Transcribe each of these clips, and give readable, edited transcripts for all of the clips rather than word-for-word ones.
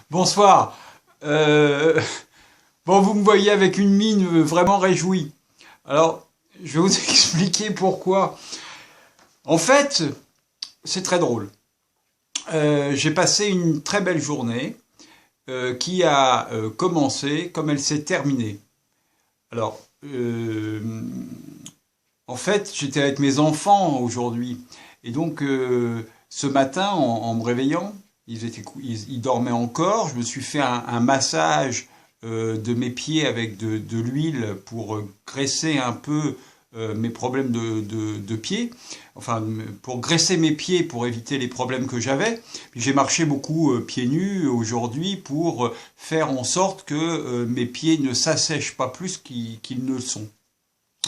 Bonsoir. Euh, bon, vous me voyez avec une mine vraiment réjouie. Alors, je vais vous expliquer pourquoi. En fait, c'est très drôle. J'ai passé une très belle journée qui a commencé comme elle s'est terminée. Alors, en fait, j'étais avec mes enfants aujourd'hui. Et donc, ce matin, en me réveillant, ils dormaient encore. Je me suis fait un massage de mes pieds avec de l'huile pour graisser un peu mes problèmes de pieds. Enfin, pour graisser mes pieds pour éviter les problèmes que j'avais. Puis j'ai marché beaucoup pieds nus aujourd'hui pour faire en sorte que mes pieds ne s'assèchent pas plus qu'ils ne le sont.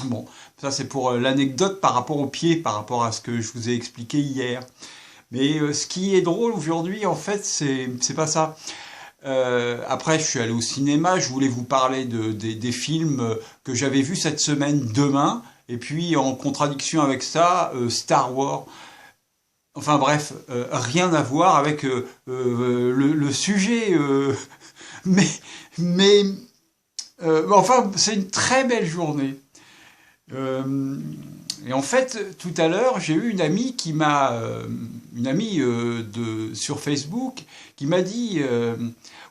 Bon, ça c'est pour l'anecdote par rapport aux pieds, par rapport à ce que je vous ai expliqué hier. Mais ce qui est drôle aujourd'hui, en fait, c'est pas ça. Après, je suis allé au cinéma, je voulais vous parler des films que j'avais vus cette semaine demain, et puis en contradiction avec ça, Star Wars. Enfin bref, rien à voir avec le sujet, mais, mais enfin, c'est une très belle journée. Euh, et en fait, tout à l'heure, j'ai eu une amie une amie sur Facebook, qui m'a dit,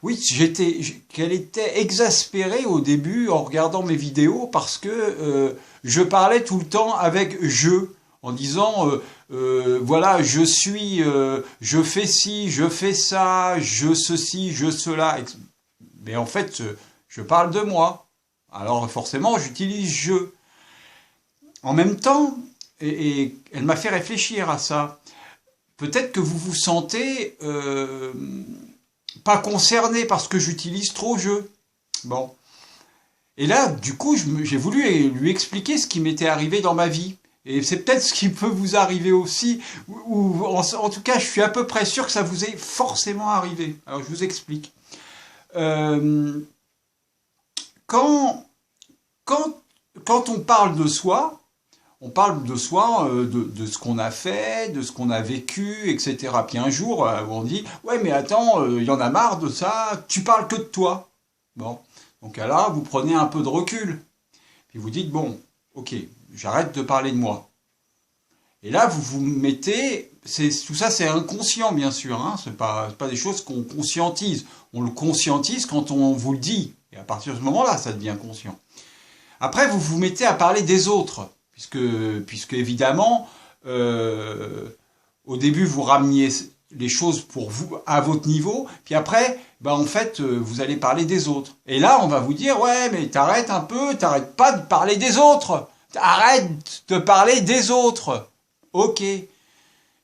oui, qu'elle était exaspérée au début en regardant mes vidéos parce que je parlais tout le temps avec je, en disant, voilà, je fais ci, je fais ça, je ceci, je cela. Mais en fait, je parle de moi. Alors forcément, j'utilise je. En même temps, et elle m'a fait réfléchir à ça, peut-être que vous vous sentez pas concerné parce que j'utilise trop je. Bon. Et là, du coup, j'ai voulu lui expliquer ce qui m'était arrivé dans ma vie. Et c'est peut-être ce qui peut vous arriver aussi, ou en tout cas, je suis à peu près sûr que ça vous est forcément arrivé. Alors, je vous explique. Euh, quand, quand, quand on parle de soi, on parle de soi, de ce qu'on a fait, de ce qu'on a vécu, etc. Puis un jour, on dit, ouais, mais attends, il y en a marre de ça, tu parles que de toi. Bon, donc là, vous prenez un peu de recul. Puis vous dites, bon, ok, j'arrête de parler de moi. Et là, vous vous mettez, tout ça c'est inconscient, bien sûr, hein, c'est pas des choses qu'on conscientise. On le conscientise quand on vous le dit. Et à partir de ce moment-là, ça devient conscient. Après, vous vous mettez à parler des autres, puisque évidemment, euh, au début, vous rameniez les choses pour vous à votre niveau, puis après, ben en fait, vous allez parler des autres. Et là, on va vous dire, ouais, mais t'arrêtes un peu, t'arrêtes pas de parler des autres, arrête de parler des autres. Ok.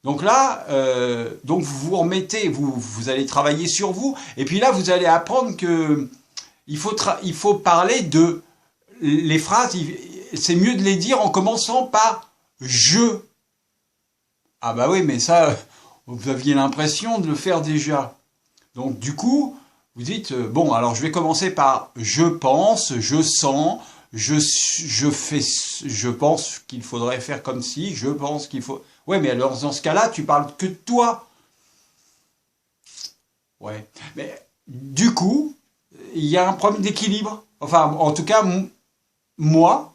Donc là, donc vous vous remettez, vous allez travailler sur vous, et puis là, vous allez apprendre que il faut parler de les phrases, c'est mieux de les dire en commençant par je. Ah bah oui, mais ça, vous aviez l'impression de le faire déjà. Donc du coup, vous dites, bon, alors je vais commencer par je pense, je sens, je fais, je pense qu'il faudrait faire comme si, je pense qu'il faut... Ouais, mais alors dans ce cas-là, tu parles que de toi. Ouais. Mais du coup, il y a un problème d'équilibre. Enfin, en tout cas, moi,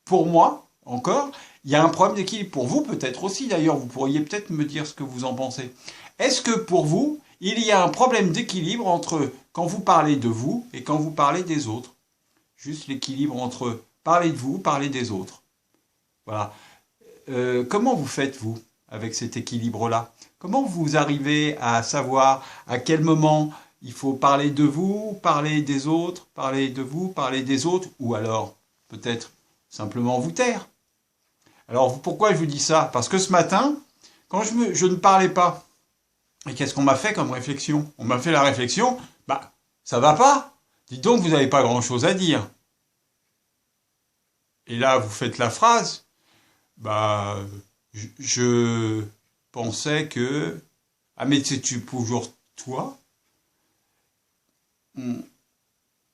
pour moi, encore, il y a un problème d'équilibre. Pour vous, peut-être aussi, d'ailleurs, vous pourriez peut-être me dire ce que vous en pensez. Est-ce que pour vous, il y a un problème d'équilibre entre quand vous parlez de vous et quand vous parlez des autres? Juste l'équilibre entre parler de vous, parler des autres. Voilà. Comment vous faites, vous, avec cet équilibre-là? Comment vous arrivez à savoir à quel moment il faut parler de vous, parler des autres, parler de vous, parler des autres, ou alors peut-être simplement vous taire? Alors pourquoi je vous dis ça? Parce que ce matin, quand je ne parlais pas, et qu'est-ce qu'on m'a fait comme réflexion? On m'a fait la réflexion, bah ça va pas. Dites donc, vous n'avez pas grand-chose à dire. Et là, vous faites la phrase, bah je pensais que... Ah mais c'est-tu toujours toi?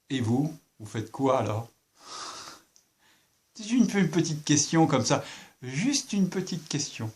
Et vous? Vous faites quoi alors? C'est une petite question comme ça. Juste une petite question.